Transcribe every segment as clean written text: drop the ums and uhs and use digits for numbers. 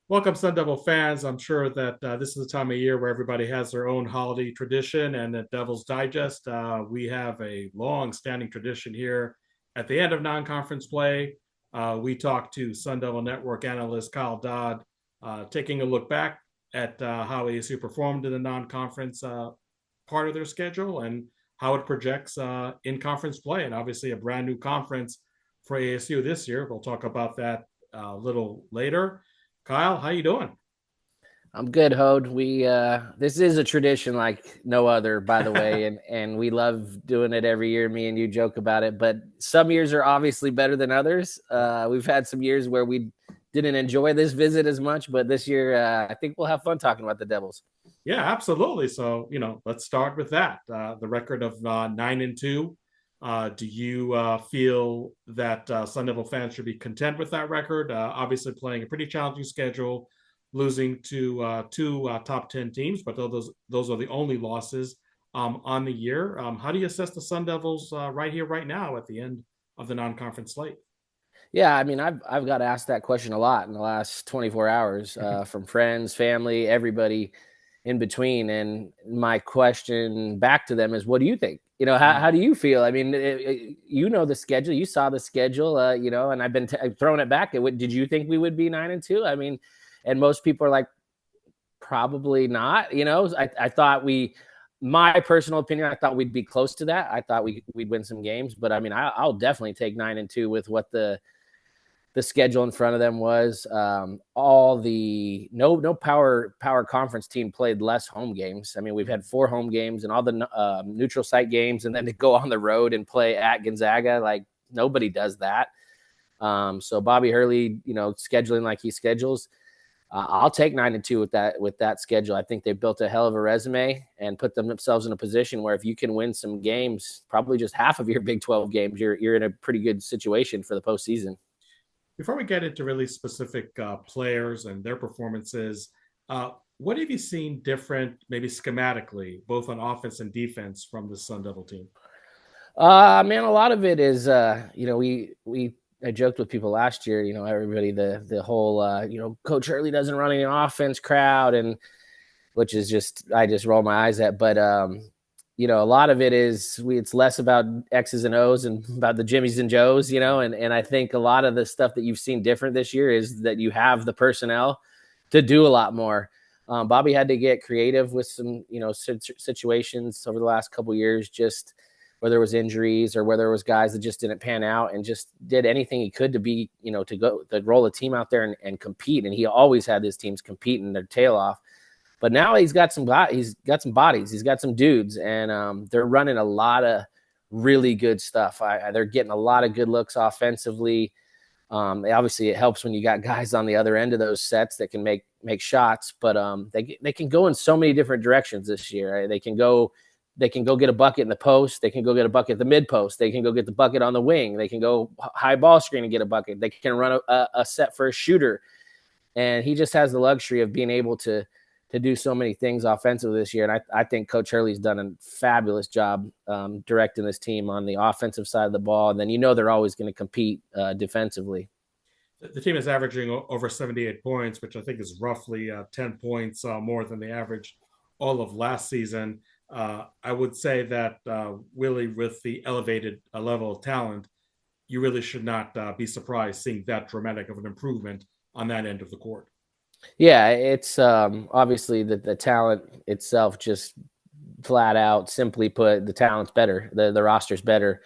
Welcome, Sun Devil fans. I'm sure that this is the time of year where everybody has their own holiday tradition, and at Devil's Digest, we have a long-standing tradition here. At the end of non-conference play, we talk to Sun Devil Network analyst Kyle Dodd, taking a look back at how ASU performed in the non-conference part of their schedule and how it projects in conference play, and obviously a brand new conference for ASU this year. We'll talk about that a little later. Kyle, how you doing? I'm good, Hode. We this is a tradition like no other, by the way, and we love doing it every year. Me and you joke about it, but some years are obviously better than others. We've had some years where we didn't enjoy this visit as much, but this year I think we'll have fun talking about the Devils. Yeah, absolutely. So, let's start with that. The record of 9-2. Do you feel that Sun Devil fans should be content with that record? Obviously, playing a pretty challenging schedule, losing to two top 10 teams, but those are the only losses on the year. How do you assess the Sun Devils right here, right now, at the end of the non-conference slate? Yeah, I mean, I've got asked that question a lot in the last 24 hours from friends, family, everybody in between. And my question back to them is, what do you think? How do you feel? I mean, you know the schedule, you saw the schedule, and I've been throwing it back. Did you think we would be 9-2? I mean, and most people are like, probably not. I thought my personal opinion, I thought we'd be close to that. I thought we'd win some games, but I mean, I'll definitely take 9-2 with what the schedule in front of them was. All the no power conference team played less home games. I mean, we've had 4 home games and all the neutral site games, and then to go on the road and play at Gonzaga, like nobody does that. So Bobby Hurley, scheduling like he schedules, I'll take 9-2 with that schedule. I think they built a hell of a resume and put themselves in a position where if you can win some games, probably just half of your Big 12 games, you're in a pretty good situation for the postseason. Before we get into really specific players and their performances, what have you seen different, maybe schematically, both on offense and defense from the Sun Devil team? Man, a lot of it is, we I joked with people last year, everybody, the whole, Coach Hurley doesn't run any offense crowd, and which is I just roll my eyes at. But, a lot of it is it's less about X's and O's and about the Jimmys and Joes, and I think a lot of the stuff that you've seen different this year is that you have the personnel to do a lot more. Bobby had to get creative with some, situations over the last couple of years, just whether it was injuries or whether it was guys that just didn't pan out, and just did anything he could to be, to roll a team out there and compete. And he always had his teams competing their tail off. But now he's got some bodies, he's got some dudes, and they're running a lot of really good stuff. They're getting a lot of good looks offensively. Obviously, it helps when you got guys on the other end of those sets that can make shots. But they can go in so many different directions this year. Right? They can go get a bucket in the post. They can go get a bucket at the mid post. They can go get the bucket on the wing. They can go high ball screen and get a bucket. They can run a set for a shooter. And he just has the luxury of being able to do so many things offensively this year. And I think Coach Hurley's done a fabulous job directing this team on the offensive side of the ball. And then they're always going to compete defensively. The team is averaging over 78 points, which I think is roughly 10 points more than they averaged all of last season. I would say that Willie, with the elevated level of talent, you really should not be surprised seeing that dramatic of an improvement on that end of the court. Yeah, it's obviously the talent itself, just flat out, simply put, the talent's better. The roster's better.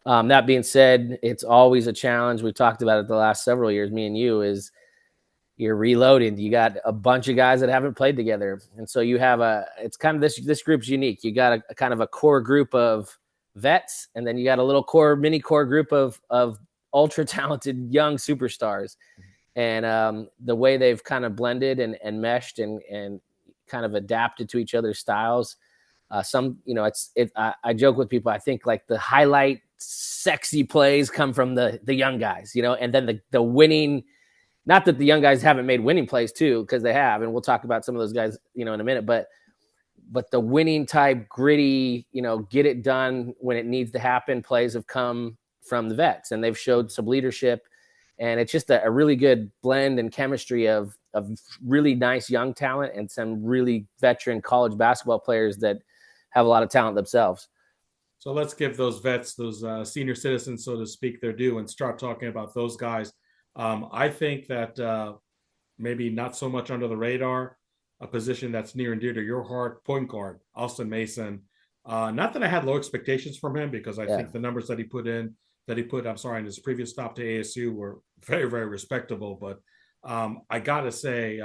That being said, it's always a challenge. We've talked about it the last several years, me and you, is you're reloading. You got a bunch of guys that haven't played together. And so you have it's kind of this group's unique. You got a kind of a core group of vets, and then you got a little mini core group of ultra talented young superstars. And the way they've kind of blended and meshed and kind of adapted to each other's styles. I joke with people. I think like the highlight sexy plays come from the young guys, and then the winning. Not that the young guys haven't made winning plays too, because they have, and we'll talk about some of those guys, in a minute. But the winning type, gritty, get it done when it needs to happen plays have come from the vets, and they've showed some leadership And it's just a really good blend and chemistry of really nice young talent and some really veteran college basketball players that have a lot of talent themselves. So let's give those vets, those senior citizens, so to speak, their due and start talking about those guys. I think that maybe not so much under the radar, a position that's near and dear to your heart, point guard, Austin Mason. Not that I had low expectations from him because I Yeah. think the numbers I'm sorry, in his previous stop to ASU were very, very respectable. But I got to say,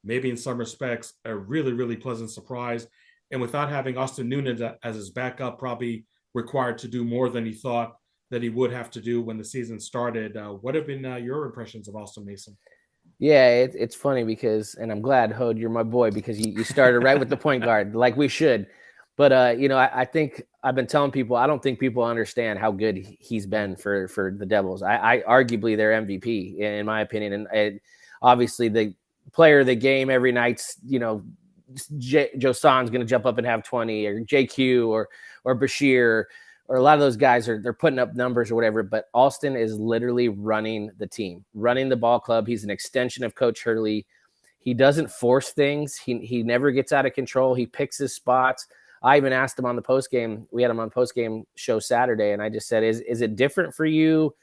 maybe in some respects, a really, really pleasant surprise. And without having Austin Nunez as his backup, probably required to do more than he thought that he would have to do when the season started. What have been your impressions of Austin Mason? Yeah, it's funny because, and I'm glad, Hode, you're my boy, because you started right with the point guard, like we should. But I think I've been telling people I don't think people understand how good he's been for the Devils. I arguably their MVP in my opinion, and obviously the player of the game every night's Josan's going to jump up and have 20, or JQ or Bashir, or a lot of those guys they're putting up numbers or whatever. But Alston is literally running the team, running the ball club. He's an extension of Coach Hurley. He doesn't force things. He never gets out of control. He picks his spots. I even asked him on the post game. We had him on post game show Saturday, and I just said, "Is it different for you?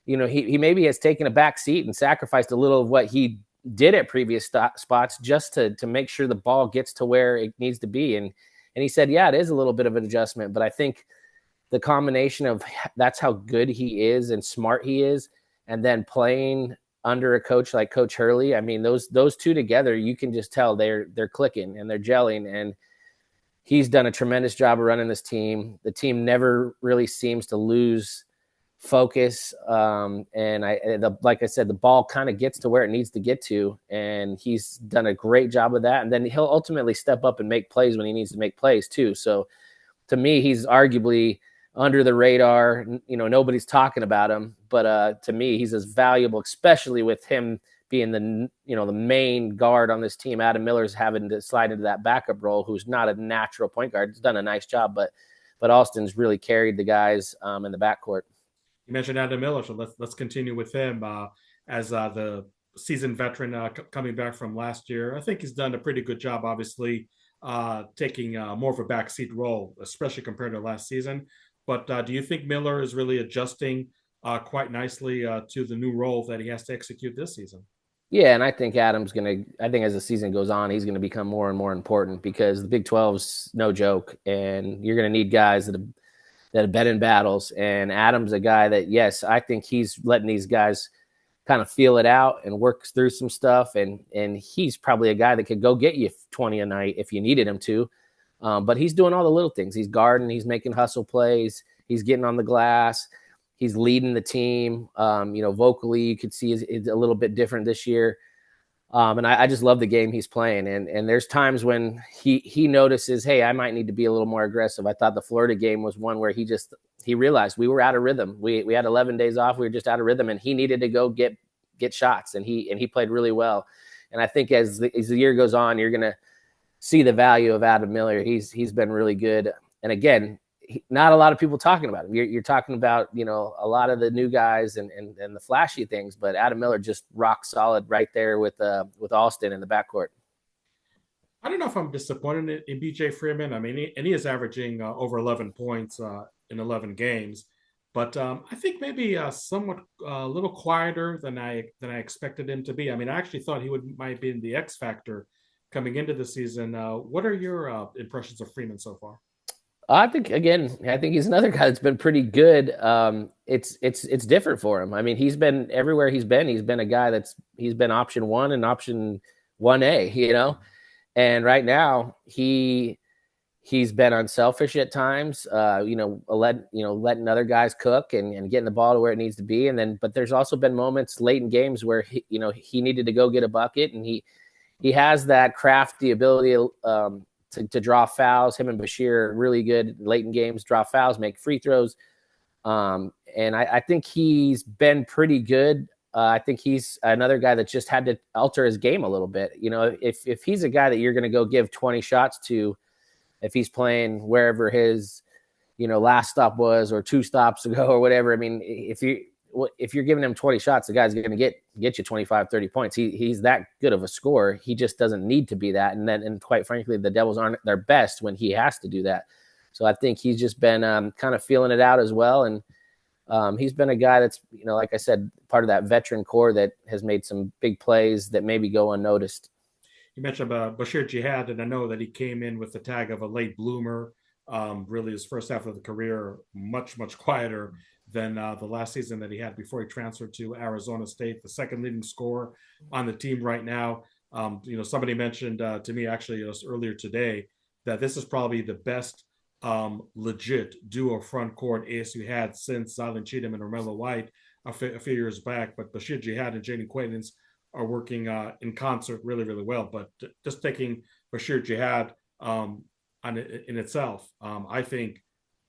He maybe has taken a back seat and sacrificed a little of what he did at previous spots just to make sure the ball gets to where it needs to be." And he said, "Yeah, it is a little bit of an adjustment, but I think the combination of that's how good he is and smart he is, and then playing under a coach like Coach Hurley. I mean, those two together, you can just tell they're clicking and they're gelling, and he's done a tremendous job of running this team. The team never really seems to lose focus. Like I said, the ball kind of gets to where it needs to get to, and he's done a great job of that. And then he'll ultimately step up and make plays when he needs to make plays too. So to me, he's arguably under the radar. Nobody's talking about him, but to me, he's as valuable, especially with him being the main guard on this team. Adam Miller's having to slide into that backup role, who's not a natural point guard. He's done a nice job, but Austin's really carried the guys in the backcourt. You mentioned Adam Miller, so let's continue with him as the seasoned veteran coming back from last year. I think he's done a pretty good job, obviously, taking more of a backseat role, especially compared to last season. But do you think Miller is really adjusting quite nicely to the new role that he has to execute this season? Yeah, and I think I think as the season goes on, he's going to become more and more important, because the Big 12's no joke, and you're going to need guys that have been in battles. And Adam's a guy that, yes, I think he's letting these guys kind of feel it out and work through some stuff. And he's probably a guy that could go get you 20 a night if you needed him to. But he's doing all the little things. He's guarding, he's making hustle plays, he's getting on the glass, he's leading the team. Vocally, you could see it's a little bit different this year. And I just love the game he's playing. And there's times when he notices, hey, I might need to be a little more aggressive. I thought the Florida game was one where he realized we were out of rhythm. We had 11 days off. We were just out of rhythm, and he needed to go get shots. And he played really well. And I think as the year goes on, you're going to see the value of Adam Miller. He's been really good. And again, not a lot of people talking about him. You're talking about, a lot of the new guys and the flashy things, but Adam Miller just rock solid right there with Alston in the backcourt. I don't know if I'm disappointed in BJ Freeman. I mean, he is averaging over 11 points in 11 games, but I think maybe somewhat a little quieter than I expected him to be. I mean, I actually thought he might be in the X factor coming into the season. What are your impressions of Freeman so far? I think he's another guy that's been pretty good. It's different for him. I mean, he's been everywhere he's been. He's been a guy he's been option 1 and option 1A, and right now he's been unselfish at times, letting other guys cook and getting the ball to where it needs to be. But there's also been moments late in games where he needed to go get a bucket, and he has that crafty ability to draw fouls. Him and Bashir are really good late in games, draw fouls, make free throws. And I think he's been pretty good. I think he's another guy that just had to alter his game a little bit. If he's a guy that you're going to go give 20 shots to, if he's playing wherever his, last stop was, or 2 stops ago or whatever. I mean, if if you're giving him 20 shots, the guy's going to get you 25, 30 points. He's that good of a scorer. He just doesn't need to be that. And quite frankly, the Devils aren't their best when he has to do that. So I think he's just been kind of feeling it out as well. And he's been a guy that's, like I said, part of that veteran core that has made some big plays that maybe go unnoticed. You mentioned Bashir Jihad, and I know that he came in with the tag of a late bloomer. Really, his first half of the career much quieter than the last season that he had before he transferred to Arizona State, the second leading scorer on the team right now. Somebody mentioned to me actually earlier today that this is probably the best legit duo front court ASU had since Zylan Cheatham and Romello White a few years back. But Bashir Jihad and Jaden Quaintance are working in concert really well. But just taking Bashir Jihad in itself, I think,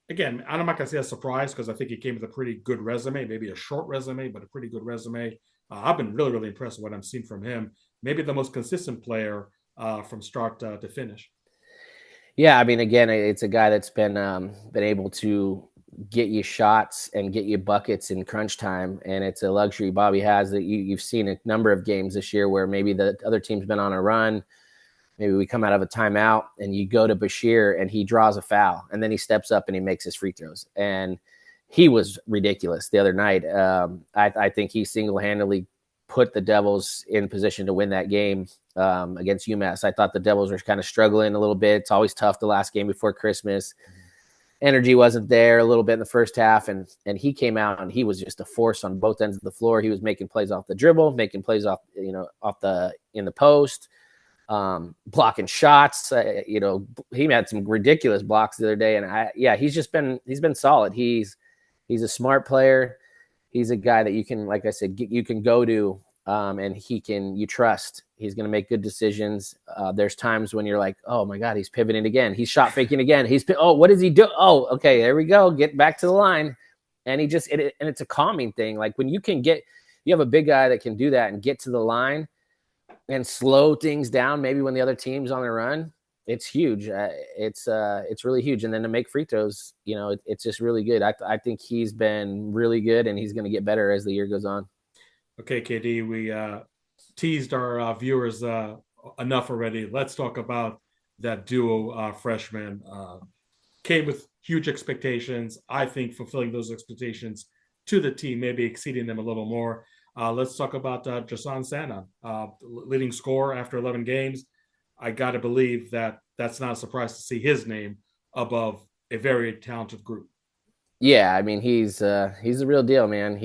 again, I'm not going to say a surprise because I think he came with a pretty good resume, maybe a short resume, but a pretty good resume. I've been really impressed with what I'm seeing from him. Maybe the most consistent player from start to finish. Yeah, I mean, again, it's a guy that's been able to get you shots and get you buckets in crunch time, and it's a luxury Bobby has that you've seen a number of games this year where maybe the other team's been on a run. Maybe we come out of a timeout and you go to Bashir and he draws a foul and then he steps up and he makes his free throws. And he was ridiculous the other night. I think he single-handedly put the Devils in position to win that game against UMass. I thought the Devils were kind of struggling a little bit. It's always tough the last game before Christmas. Energy wasn't there a little bit in the first half, and he came out and he was just a force on both ends of the floor. He was making plays off the dribble, making plays off in the post. Blocking shots, he had some ridiculous blocks the other day, and he's been solid. He's a smart player. He's a guy that you can, like I said, you can go to, and you trust. He's going to make good decisions. There's times when you're like, oh my God, he's pivoting again. He's shot faking again. What does he do? Oh, okay, there we go. Get back to the line. And and it's a calming thing. Like when you have a big guy that can do that and get to the line and slow things down, maybe when the other team's on a run, it's huge. It's really huge. And then to make free throws, it's just really good. I think he's been really good, and he's going to get better as the year goes on. Okay, KD, we teased our viewers enough already. Let's talk about that duo freshman. Came with huge expectations. I think fulfilling those expectations to the team, maybe exceeding them a little more. Let's talk about Josan Santa, leading scorer after 11 games. I got to believe that that's not a surprise to see his name above a very talented group. Yeah, I mean, he's the real deal, man.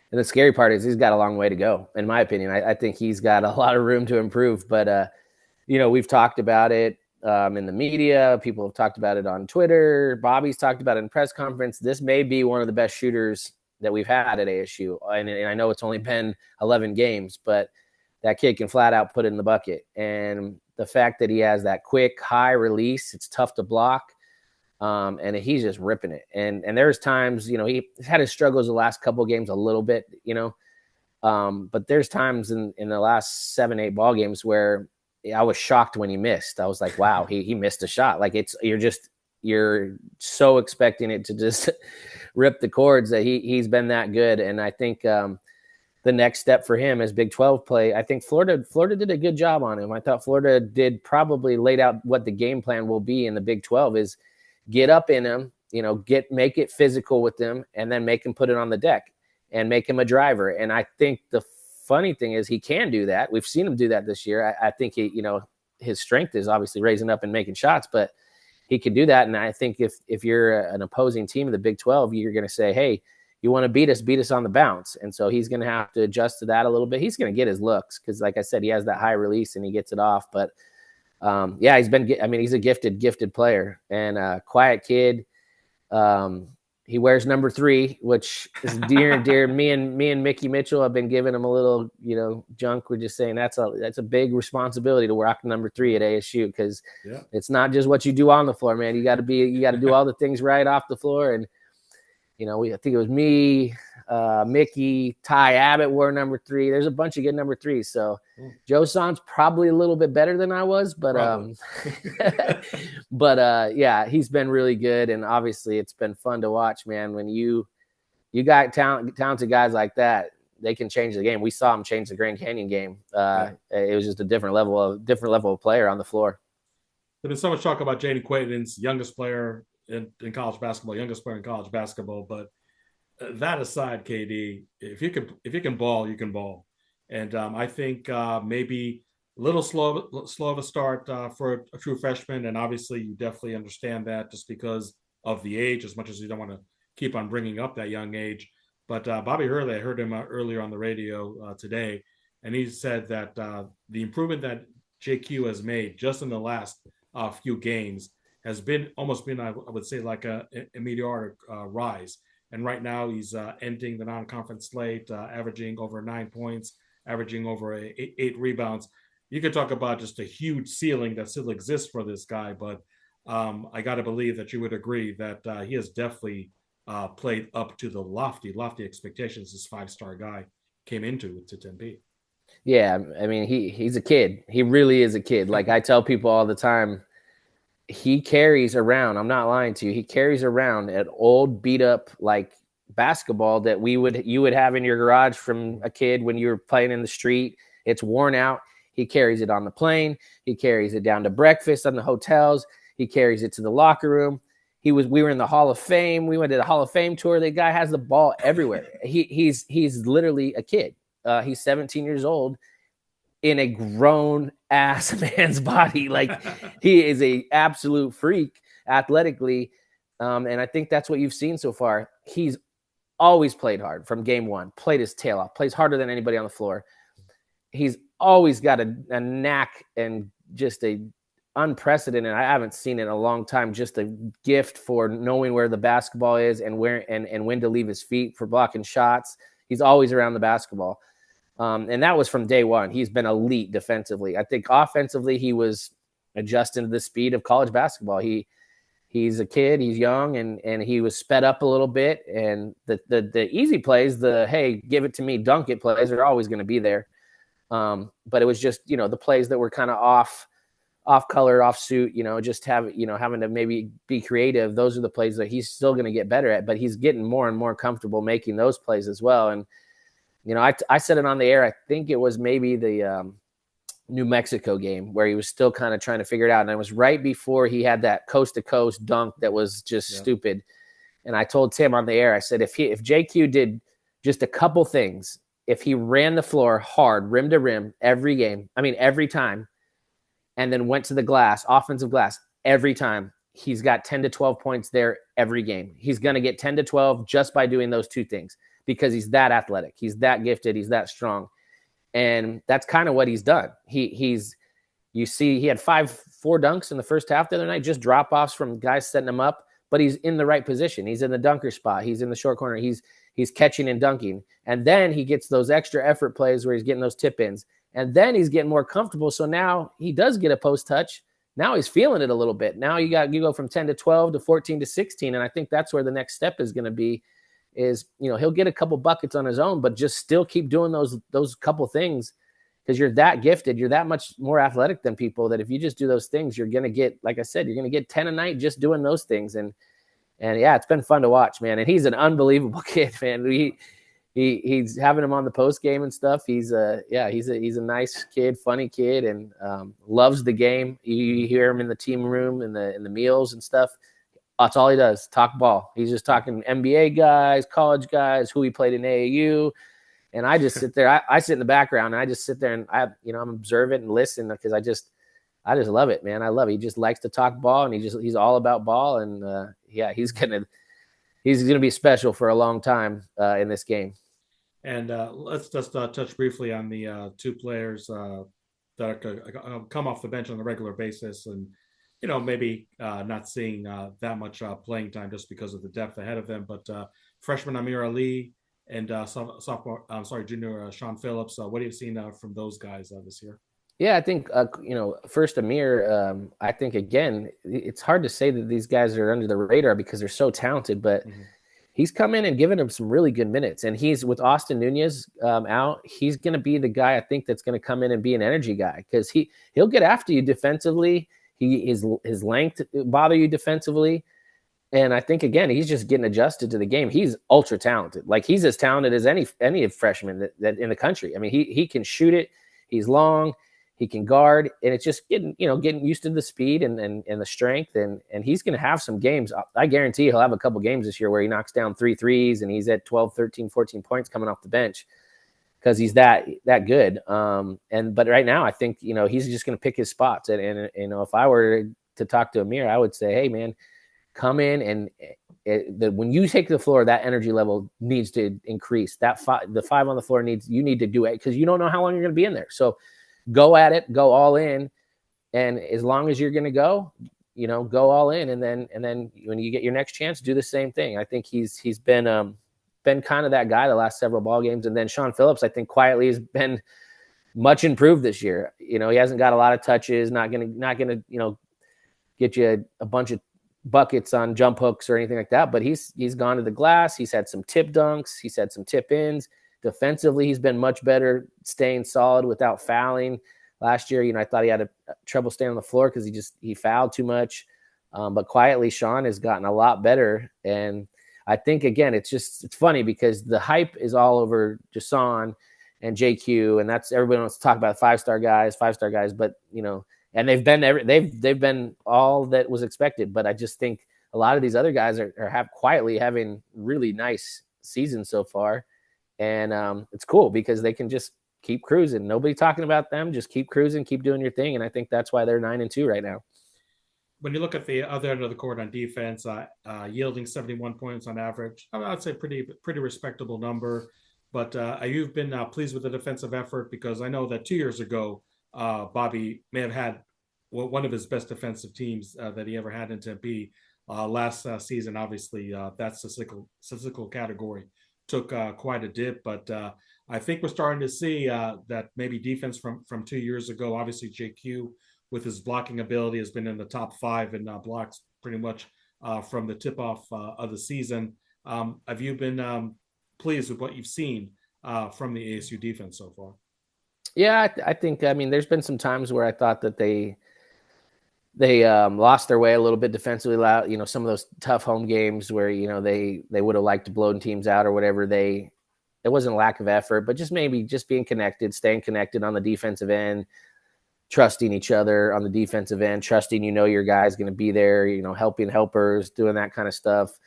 And the scary part is he's got a long way to go, in my opinion. I think he's got a lot of room to improve. But, we've talked about it in the media. People have talked about it on Twitter. Bobby's talked about it in press conference. This may be one of the best shooters that we've had at ASU. And I know it's only been 11 games, but that kid can flat out put it in the bucket. And the fact that he has that quick, high release, it's tough to block. And he's just ripping it. And there's times, he's had his struggles the last couple of games a little bit, but there's times in the last 7-8 ball games where I was shocked when he missed. I was like, wow, he missed a shot. Like you're so expecting it to just rip the cords that he's been that good. And I think the next step for him is Big 12 play. I think Florida did a good job on him. I thought Florida did probably laid out what the game plan will be in the Big 12 is get up in him, make it physical with him, and then make him put it on the deck and make him a driver. And I think the funny thing is he can do that. We've seen him do that this year. I think his strength is obviously raising up and making shots, but he can do that. And I think if you're an opposing team in the Big 12, you're going to say, hey, you want to beat us on the bounce. And so he's going to have to adjust to that a little bit. He's going to get his looks because, like I said, he has that high release and he gets it off. But, he's a gifted player and a quiet kid. He wears number 3, which is dear and dear. Me and Mickey Mitchell have been giving him a little, junk. We're just saying that's a big responsibility to rock number 3 at ASU because It's not just what you do on the floor, man. You got to do all the things right off the floor. And I think it was me, Mickey, Ty Abbott wore number 3. There's a bunch of good number 3s. So Josan's probably a little bit better than I was, but he's been really good. And obviously it's been fun to watch, man. When you you got talented guys like that. They can change the game. We saw him change the Grand Canyon game. It was just a different level of player on the floor. There's been so much talk about Jaden Quaintance, youngest player in college basketball, but that aside, KD, if you can ball, you can ball, and I think maybe a little slow of a start for a true freshman, and obviously you definitely understand that just because of the age, as much as you don't want to keep on bringing up that young age. But Bobby Hurley, I heard him earlier on the radio today, and he said that the improvement that JQ has made just in the last few games has been I would say, like a meteoric rise. And right now he's ending the non-conference slate, averaging over 9 points, averaging over eight rebounds. You could talk about just a huge ceiling that still exists for this guy, but I got to believe that you would agree that he has definitely played up to the lofty expectations this 5-star guy came into to Tempe. Yeah, I mean, he's a kid. He really is a kid. Like I tell people all the time, he carries around, I'm not lying to you, he carries around an old beat up like basketball that you would have in your garage from a kid when you were playing in the street. It's worn out. He carries it on the plane. He carries it down to breakfast on the hotels. He carries it to the locker room. We were in the Hall of Fame. We went to the Hall of Fame tour. The guy has the ball everywhere. He's literally a kid. He's 17 years old in a grown ass man's body. Like he is a absolute freak athletically. And I think that's what you've seen so far. He's always played hard from game one, played his tail off, plays harder than anybody on the floor. He's always got a knack and just a unprecedented, I haven't seen it in a long time, just a gift for knowing where the basketball is and when to leave his feet for blocking shots. He's always around the basketball. And that was from day one. He's been elite defensively. I think offensively, he was adjusting to the speed of college basketball. He's a kid, he's young, and he was sped up a little bit. And the easy plays, hey, give it to me, dunk it plays are always going to be there. But it was just, the plays that were kind of off color, off suit, just having to maybe be creative. Those are the plays that he's still going to get better at, but he's getting more and more comfortable making those plays as well. And, I said it on the air. I think it was maybe the New Mexico game where he was still kind of trying to figure it out. And it was right before he had that coast to coast dunk that was just stupid. And I told Tim on the air, I said, if JQ did just a couple things, if he ran the floor hard, rim to rim, every time, and then went to the glass, offensive glass, every time, he's got 10 to 12 points there every game. He's going to get 10 to 12 just by doing those two things because he's that athletic. He's that gifted. He's that strong. And that's kind of what he's done. He had 4 dunks in the first half the other night, just drop-offs from guys setting him up, but he's in the right position. He's in the dunker spot. He's in the short corner. He's catching and dunking. And then he gets those extra effort plays where he's getting those tip-ins. And then he's getting more comfortable. So now he does get a post touch. Now he's feeling it a little bit. Now you go from 10 to 12 to 14 to 16. And I think that's where the next step is going to be is, he'll get a couple buckets on his own, but just still keep doing those couple things because you're that gifted. You're that much more athletic than people that if you just do those things, you're going to get, like I said, you're going to get 10 a night just doing those things. And yeah, it's been fun to watch, man. And he's an unbelievable kid, man. He's having him on the post game and stuff. He's a nice kid, funny kid, and loves the game. You hear him in the team room, in the meals and stuff. That's all he does, talk ball. He's just talking NBA guys, college guys, who he played in AAU. And I just sit there. I sit in the background, and I just sit there and I'm observant and listen because I just love it, man. I love it. He just likes to talk ball, and he's all about ball. And he's gonna be special for a long time in this game. And let's just touch briefly on the 2 players that come off the bench on a regular basis, and maybe not seeing that much playing time just because of the depth ahead of them. But freshman Amir Ali and junior Sean Phillips. What have you seen from those guys this year? Yeah, I think first Amir. I think again, it's hard to say that these guys are under the radar because they're so talented, but. Mm-hmm. He's come in and given him some really good minutes. And he's with Austin Nunez out. He's going to be the guy I think that's going to come in and be an energy guy because he'll get after you defensively. His length bother you defensively. And I think, again, he's just getting adjusted to the game. He's ultra talented. Like, he's as talented as any freshman that in the country. I mean, he can shoot it. He's long. He can guard, and it's just getting used to the speed and the strength, and he's going to have some games. I guarantee he'll have a couple games this year where he knocks down 3 threes and he's at 12, 13, 14 points coming off the bench because he's that good. But right now, I think he's just going to pick his spots. And if I were to talk to Amir, I would say, hey man, come in and when you take the floor, that energy level needs to increase. The 5 on the floor you need to do it because you don't know how long you're going to be in there. So go at it, go all in. And as long as you're going to go all in. And then when you get your next chance, do the same thing. I think he's been kind of that guy the last several ball games. And then Sean Phillips, I think quietly has been much improved this year. He hasn't got a lot of touches, not going to, get you a bunch of buckets on jump hooks or anything like that. But he's gone to the glass. He's had some tip dunks. He's had some tip ins. Defensively, he's been much better, staying solid without fouling. Last year, I thought he had a trouble staying on the floor because he fouled too much. But quietly, Sean has gotten a lot better. And I think, again, it's funny because the hype is all over Josan and JQ, and that's everybody wants to talk about five-star guys. But and they've been all that was expected. But I just think a lot of these other guys are quietly having really nice seasons so far, and it's cool because they can just keep cruising. Nobody talking about them. Just keep cruising, keep doing your thing, and I think that's why they're 9-2 right now. When you look at the other end of the court on defense, yielding 71 points on average, I'd say pretty respectable number. But you've been pleased with the defensive effort because I know that 2 years ago, Bobby may have had one of his best defensive teams that he ever had in Tempe. Last season, obviously, that statistical category took quite a dip. But I think we're starting to see that maybe defense from 2 years ago. Obviously, JQ with his blocking ability has been in the top 5 in blocks pretty much from the tip-off of the season. Have you been pleased with what you've seen from the ASU defense so far? Yeah, I think, there's been some times where I thought that they lost their way a little bit defensively. Some of those tough home games where, they would have liked to blow teams out or whatever. It wasn't a lack of effort, but just maybe just being connected, staying connected on the defensive end, trusting each other on the defensive end, trusting your guy's going to be there, helping helpers, doing that kind of stuff.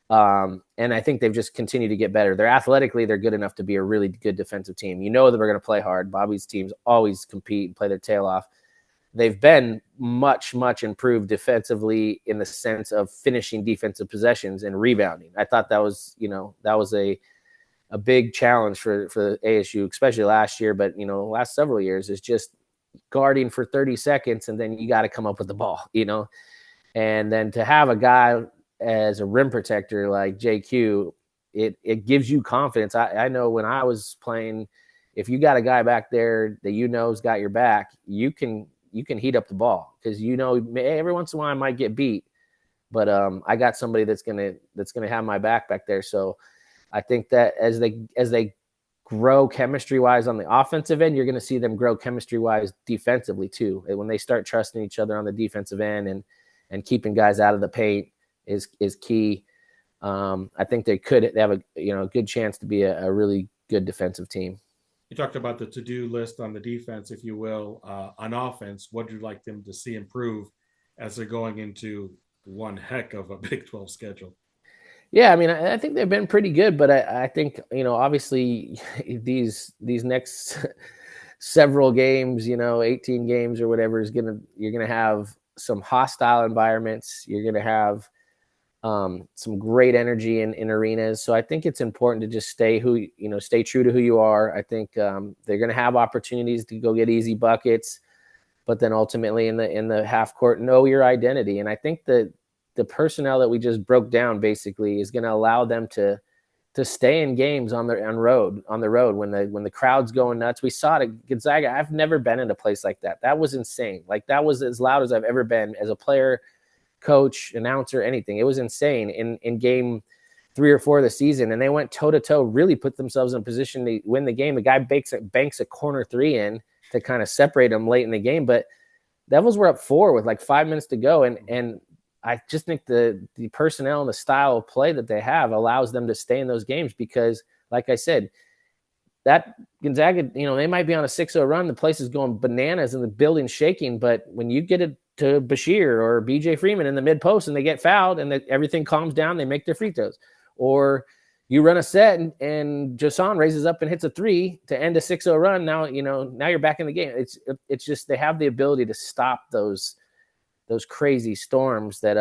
And I think they've just continued to get better. They're athletically, they're good enough to be a really good defensive team. That we're going to play hard. Bobby's teams always compete and play their tail off. They've been much, much improved defensively in the sense of finishing defensive possessions and rebounding. I thought that was a big challenge for ASU, especially last year, but last several years is just guarding for 30 seconds and then you got to come up with the ball, and then to have a guy as a rim protector like JQ, it gives you confidence. I know when I was playing, if you got a guy back there that has got your back, you can heat up the ball because every once in a while I might get beat, but I got somebody that's gonna have my back there. So I think that as they grow chemistry wise on the offensive end, you're going to see them grow chemistry wise defensively too. And when they start trusting each other on the defensive end and keeping guys out of the paint is key. I think they have a good chance to be a really good defensive team. You talked about the to-do list on the defense, if you will. On offense, what would you like them to see improve as they're going into one heck of a Big 12 schedule? Yeah, I think they've been pretty good, but I think, obviously these next several games, 18 games or whatever you're going to have some hostile environments. You're going to have some great energy in arenas. So I think it's important to just stay true to who you are. I think they're going to have opportunities to go get easy buckets, but then ultimately in the half court, know your identity. And I think that the personnel that we just broke down basically is going to allow them to stay in games on the road when the crowd's going nuts. We saw it at Gonzaga. I've never been in a place like that. That was insane. Like that was as loud as I've ever been as a player, coach, announcer, anything. It was insane in game 3 or 4 of the season. And they went toe to toe, really put themselves in a position to win the game. The guy banks a corner 3 in to kind of separate them late in the game. But Devils were up 4 with like 5 minutes to go. And I just think the personnel and the style of play that they have allows them to stay in those games because, like I said, that Gonzaga, they might be on a 6-0 run. The place is going bananas and the building's shaking. But when you get it to Bashir or BJ Freeman in the mid post and they get fouled and everything calms down, they make their free throws. Or you run a set and Josan raises up and hits a 3 to end a 6-0 run. Now, now you're back in the game. It's just they have the ability to stop those crazy storms that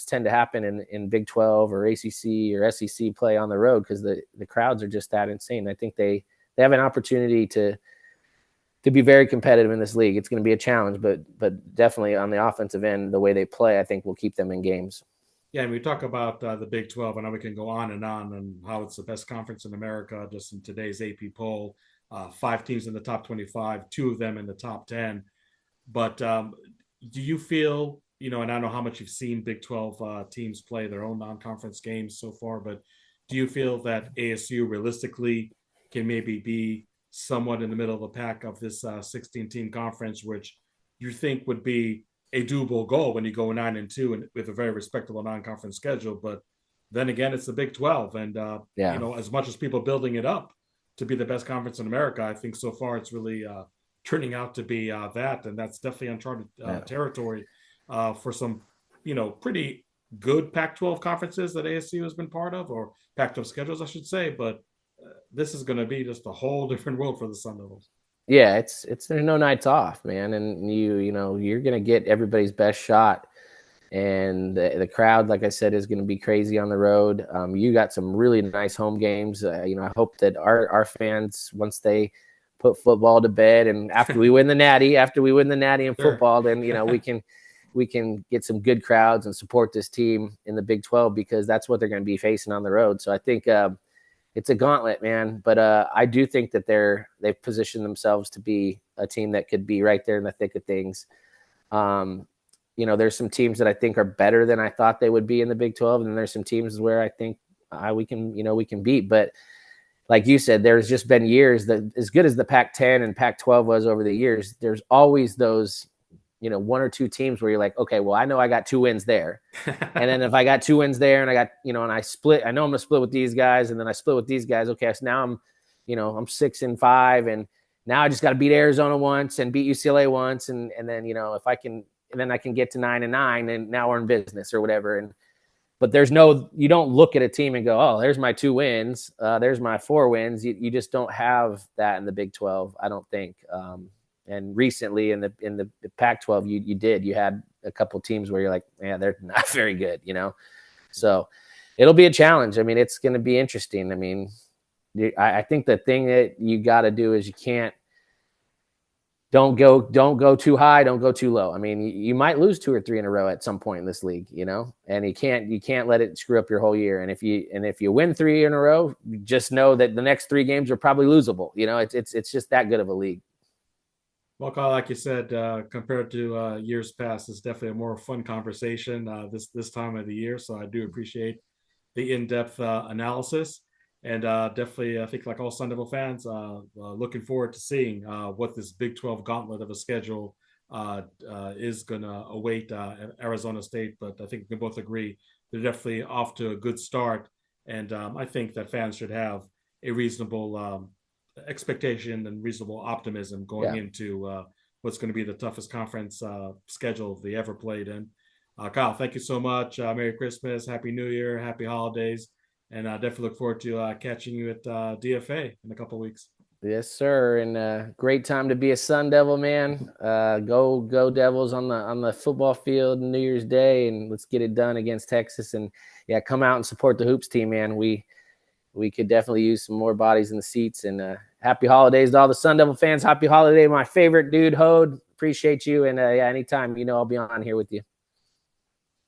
tend to happen in Big 12 or ACC or SEC play on the road because the crowds are just that insane. I think they have an opportunity to be very competitive in this league. It's going to be a challenge, but definitely on the offensive end, the way they play, I think will keep them in games. Yeah, and we talk about the Big 12. I know we can go on and how it's the best conference in America just in today's AP poll. 5 teams in the top 25, 2 of them in the top 10. But do you feel, and I don't know how much you've seen Big 12 teams play their own non-conference games so far, but do you feel that ASU realistically can maybe be somewhat in the middle of the pack of this 16-team conference, which you think would be a doable goal when you go 9-2 and with a very respectable non-conference schedule? But then again, it's the Big 12, and as much as people building it up to be the best conference in America, I think so far it's really turning out to be that, and that's definitely uncharted territory for some, pretty good Pac-12 conferences that ASU has been part of, or Pac-12 schedules, I should say. But this is going to be just a whole different world for the Sun Devils. Yeah, it's there's no nights off, man, and you're going to get everybody's best shot, and the crowd, like I said, is going to be crazy on the road. You got some really nice home games. I hope that our fans, once they put football to bed, and after we win the natty in football, then we can get some good crowds and support this team in the Big 12 because that's what they're going to be facing on the road. So I think it's a gauntlet, man. But I do think that they've positioned themselves to be a team that could be right there in the thick of things. There's some teams that I think are better than I thought they would be in the Big 12, and there's some teams where I think we can beat. But like you said, there's just been years that, as good as the Pac-10 and Pac-12 was over the years, there's always those, 1 or 2 teams where you're like, okay, well, I know I got 2 wins there. And then if I got 2 wins there and I got, and I split, I know I'm going to split with these guys, and then I split with these guys. Okay, so now I'm 6-5, and now I just got to beat Arizona once and beat UCLA once. And then, if I can, and then I can get to 9-9, and now we're in business or whatever. But you don't look at a team and go, oh, there's my 2 wins. There's my 4 wins. You just don't have that in the Big 12, I don't think. And recently in the Pac-12, you did. You had a couple teams where you're like, yeah, they're not very good, So it'll be a challenge. I mean, it's going to be interesting. I mean, I think the thing that you got to do is don't go too high, don't go too low. I mean, you might lose 2 or 3 in a row at some point in this league, and you can't let it screw up your whole year. And if you win 3 in a row, just know that the next 3 games are probably losable. It's just that good of a league. Well, Kyle, like you said, compared to years past, it's definitely a more fun conversation this time of the year. So I do appreciate the in-depth analysis. And definitely, I think like all Sun Devil fans, looking forward to seeing what this Big 12 gauntlet of a schedule is going to await Arizona State. But I think we can both agree they're definitely off to a good start. And I think that fans should have a reasonable expectation and reasonable optimism going into what's going to be the toughest conference schedule they ever played in. Kyle, thank you so much. Merry Christmas, Happy New Year, Happy Holidays. And I definitely look forward to catching you at DFA in a couple of weeks. Yes, sir. And great time to be a Sun Devil, man. Go Devils on the football field New Year's Day, and let's get it done against Texas. And yeah, come out and support the Hoops team, man. We could definitely use some more bodies in the seats. And happy holidays to all the Sun Devil fans. Happy holiday, my favorite dude, Hode. Appreciate you. And anytime, I'll be on here with you.